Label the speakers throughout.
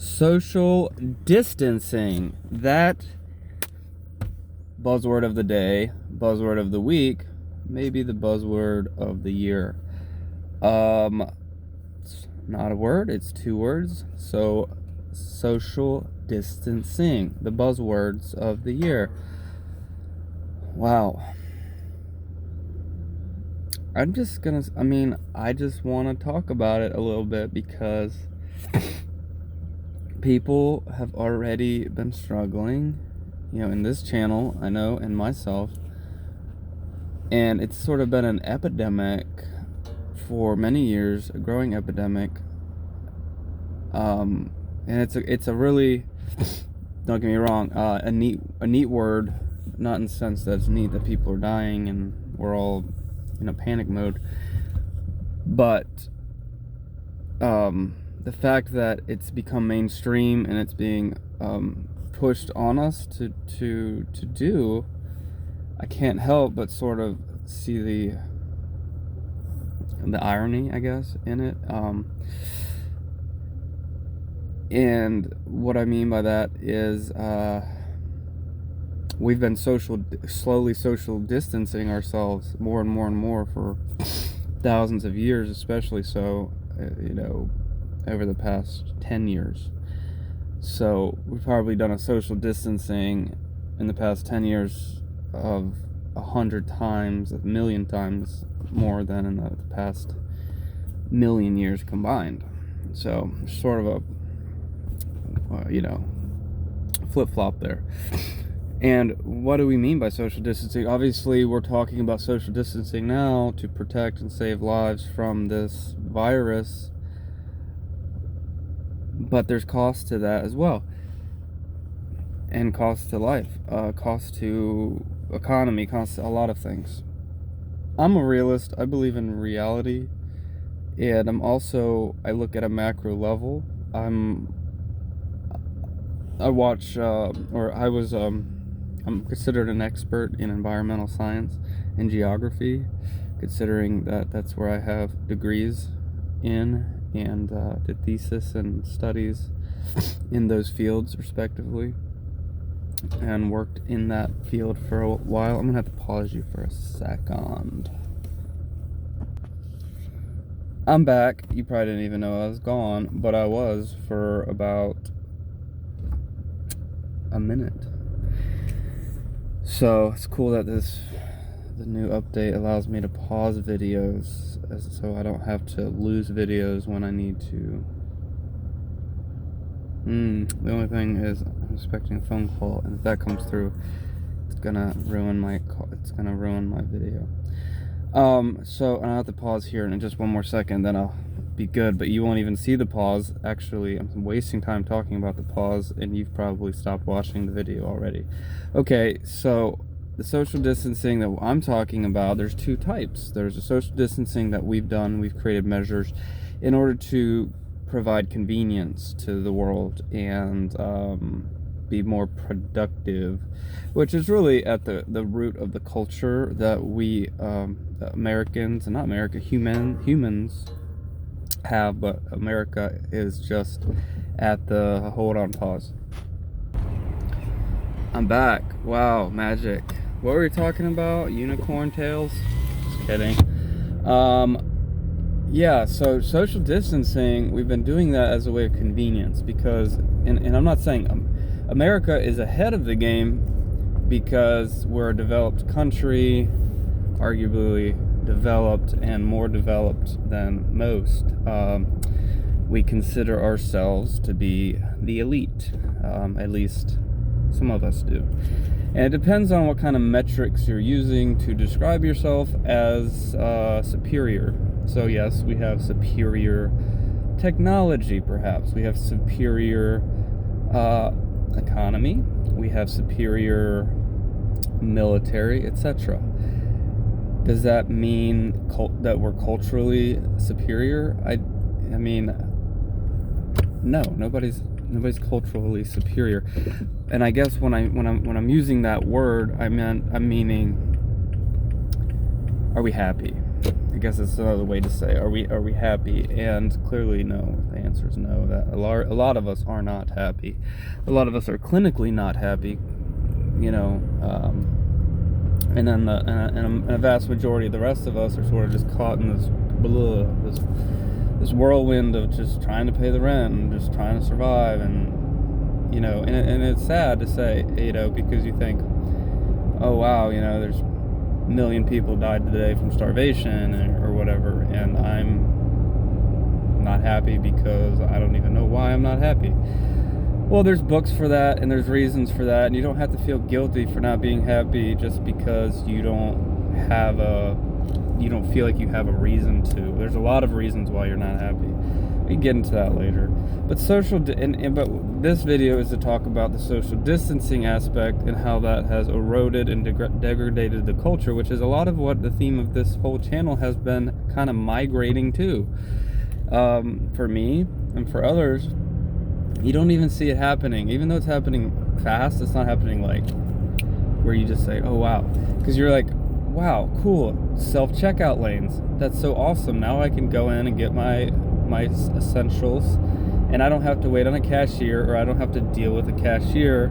Speaker 1: Social distancing. That buzzword of the day, buzzword of the week, maybe the buzzword of the year. It's not a word, it's two words. So, social distancing, the buzzwords of the year. Wow. I just want to talk about it a little bit because people have already been struggling, in this channel, I know, and myself. And it's sort of been an epidemic for many years, a growing epidemic. And it's a really, don't get me wrong, a neat word, not in the sense that it's neat that people are dying and we're all in a panic mode, but the fact that it's become mainstream and it's being pushed on us to do, I can't help but sort of see the irony, I guess, in it. And what I mean by that is we've been slowly social distancing ourselves more and more and more for thousands of years, especially so, over the past 10 years. So we've probably done a social distancing in the past 10 years of 100 times, 1,000,000 times more than in the past 1,000,000 years combined. So sort of a flip-flop there. And what do we mean by social distancing? Obviously, we're talking about social distancing now to protect and save lives from this virus, but there's cost to that as well, and cost to life, cost to economy, cost to a lot of things. I'm a realist. I believe in reality, and I look at a macro level. I'm considered an expert in environmental science and geography, considering that that's where I have degrees in, and did thesis and studies in those fields respectively, and worked in that field for a while. I'm gonna have to pause you for a second. I'm back. You probably didn't even know I was gone, but I was for about a minute. So it's cool that the new update allows me to pause videos, so I don't have to lose videos when I need to. The only thing is I'm expecting a phone call, and if that comes through, it's gonna ruin my video. So I have to pause here in just one more second, then I'll be good, but you won't even see the pause. Actually, I'm wasting time talking about the pause, and you've probably stopped watching the video already. Okay, so the social distancing that I'm talking about, there's two types. There's a social distancing that we've created measures in order to provide convenience to the world and be more productive, which is really at the root of the culture that we Americans, and not America, humans have, but America is just at the hold on, pause. I'm back. Wow, magic. What were we talking about? Unicorn tails? Just kidding. Yeah, so social distancing, we've been doing that as a way of convenience because, and I'm not saying America is ahead of the game because we're a developed country, arguably developed and more developed than most. We consider ourselves to be the elite, at least some of us do. And it depends on what kind of metrics you're using to describe yourself as superior. So yes, we have superior technology, perhaps. We have superior economy. We have superior military, etc. Does that mean that we're culturally superior? I mean, no. Nobody's culturally superior. And I guess when I'm using that word, I'm meaning, are we happy? I guess it's another way to say, are we happy? And clearly, no. The answer is no. That a lot of us are not happy. A lot of us are clinically not happy. You know, and then and a vast majority of the rest of us are sort of just caught in this whirlwind of just trying to pay the rent and just trying to survive, and you know, and it's sad to say, you know, because you think, oh wow, you know, there's a million people died today from starvation or whatever, and I'm not happy because I don't even know why I'm not happy. Well, there's books for that, and there's reasons for that, and you don't have to feel guilty for not being happy just because you don't feel like you have a reason to. There's a lot of reasons why you're not happy. We can get into that later. But but this video is to talk about the social distancing aspect and how that has eroded and degraded the culture, which is a lot of what the theme of this whole channel has been kind of migrating to. For me and for others, you don't even see it happening. Even though it's happening fast, it's not happening like where you just say, oh wow. Because you're like, wow, cool, self-checkout lanes. That's so awesome. Now I can go in and get my essentials, and I don't have to wait on a cashier, or I don't have to deal with a cashier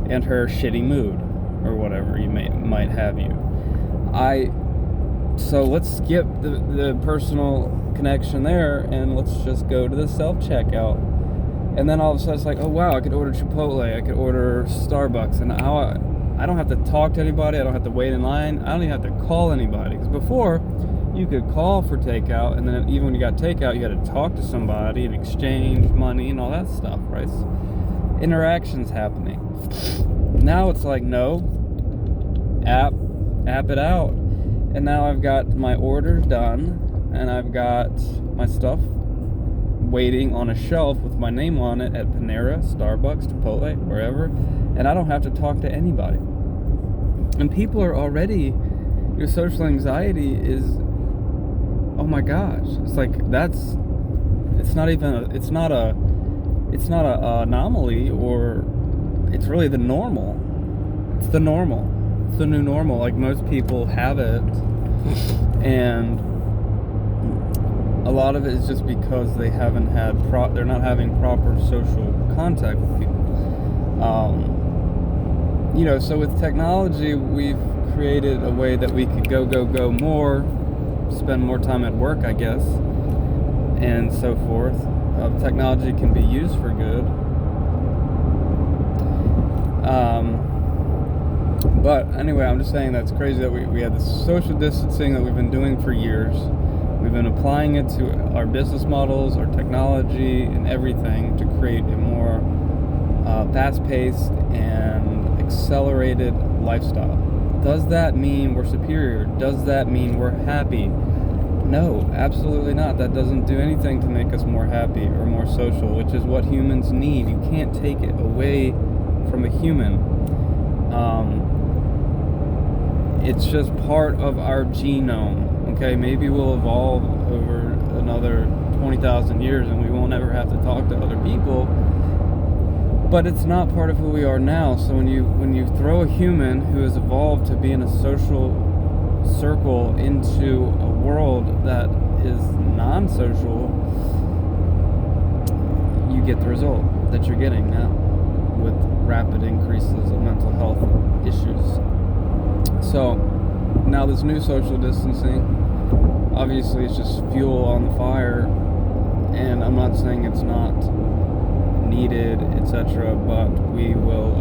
Speaker 1: and her shitty mood or whatever you might have you. So let's skip the personal connection there, and let's just go to the self-checkout. And then all of a sudden it's like, oh wow, I could order Chipotle, I could order Starbucks, and I don't have to talk to anybody, I don't have to wait in line, I don't even have to call anybody. Because before, you could call for takeout, and then even when you got takeout, you had to talk to somebody and exchange money and all that stuff, right? Interactions happening. Now it's like, no, app it out. And now I've got my orders done, and I've got my stuff waiting on a shelf with my name on it at Panera, Starbucks, Chipotle, wherever, and I don't have to talk to anybody. And people are already, your social anxiety is, oh my gosh, it's like it's not a anomaly, or it's really the normal. It's the normal. It's the new normal. Like, most people have it, and a lot of it is just because they haven't had they're not having proper social contact with people. You know, so with technology, we've created a way that we could go more, spend more time at work, I guess, and so forth. Technology can be used for good. But anyway, I'm just saying that's crazy that we had this social distancing that we've been doing for years. We've been applying it to our business models, our technology, and everything to create a more fast-paced and accelerated lifestyle. Does that mean we're superior? Does that mean we're happy? No, absolutely not. That doesn't do anything to make us more happy or more social, which is what humans need. You can't take it away from a human. It's just part of our genome. Okay, maybe we'll evolve over another 20,000 years and we won't ever have to talk to other people, but it's not part of who we are now. So when you throw a human who has evolved to be in a social circle into a world that is non-social, you get the result that you're getting now with rapid increases of mental health issues. So now this new social distancing, obviously it's just fuel on the fire, and I'm not saying it's not needed, etc., but we will,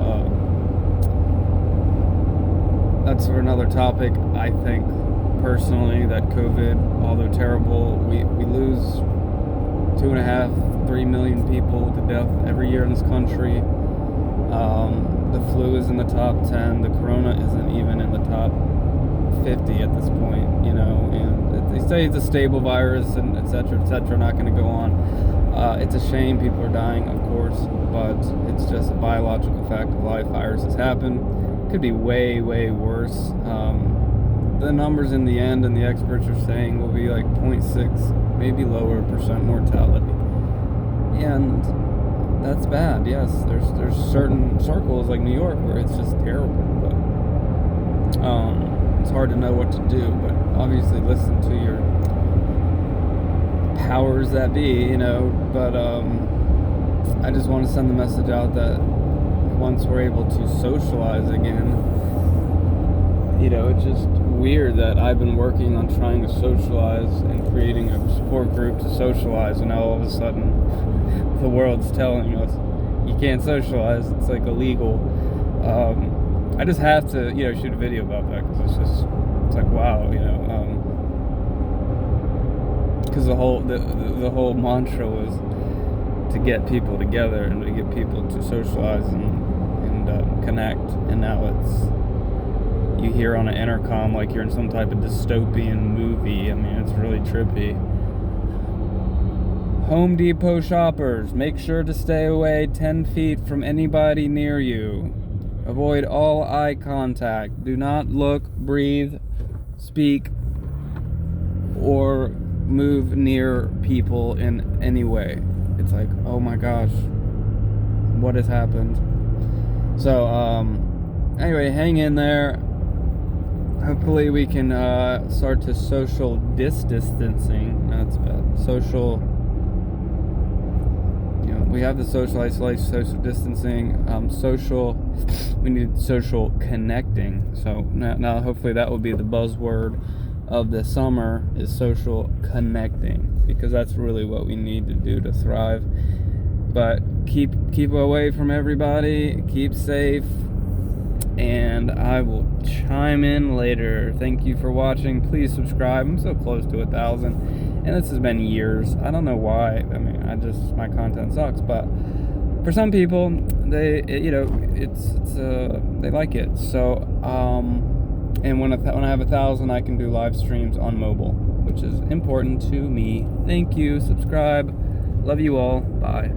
Speaker 1: that's for another topic. I think personally that COVID, although terrible, we lose 2.5-3 million people to death every year in this country. The flu is in the top 10. The corona isn't even in the top 50 at this point, you know, and they say it's a stable virus and etc., not going to go on. It's a shame people are dying, of course, but it's just a biological fact of life. Viruses happen. Could be way, way worse. The numbers in the end, and the experts are saying, will be like 0.6, maybe lower % mortality. And that's bad, yes. There's certain circles like New York where it's just terrible, but it's hard to know what to do. But obviously listen to your powers that be, but I just want to send the message out that once we're able to socialize again, it's just weird that I've been working on trying to socialize and creating a support group to socialize, and now all of a sudden the world's telling us you can't socialize, it's like illegal. I just have to, shoot a video about that, because it's like, wow, because the whole mantra was to get people together and to get people to socialize and connect, and now you hear on an intercom like you're in some type of dystopian movie. I mean, it's really trippy. Home Depot shoppers, make sure to stay away 10 feet from anybody near you. Avoid all eye contact. Do not look, breathe, speak, or move near people in any way. It's like, oh my gosh, what has happened? So, anyway, hang in there. Hopefully we can start to social distancing. That's bad. Social, we have the social isolation, social distancing, we need social connecting. So now hopefully that will be the buzzword of the summer, is social connecting, because that's really what we need to do to thrive. But keep away from everybody, keep safe, and I will chime in later. Thank you for watching. Please subscribe. I'm so close to 1,000, and this has been years. I don't know why. I mean, my content sucks, but for some people, they like it. So and when I have 1,000, I can do live streams on mobile, which is important to me. Thank you. Subscribe. Love you all. Bye.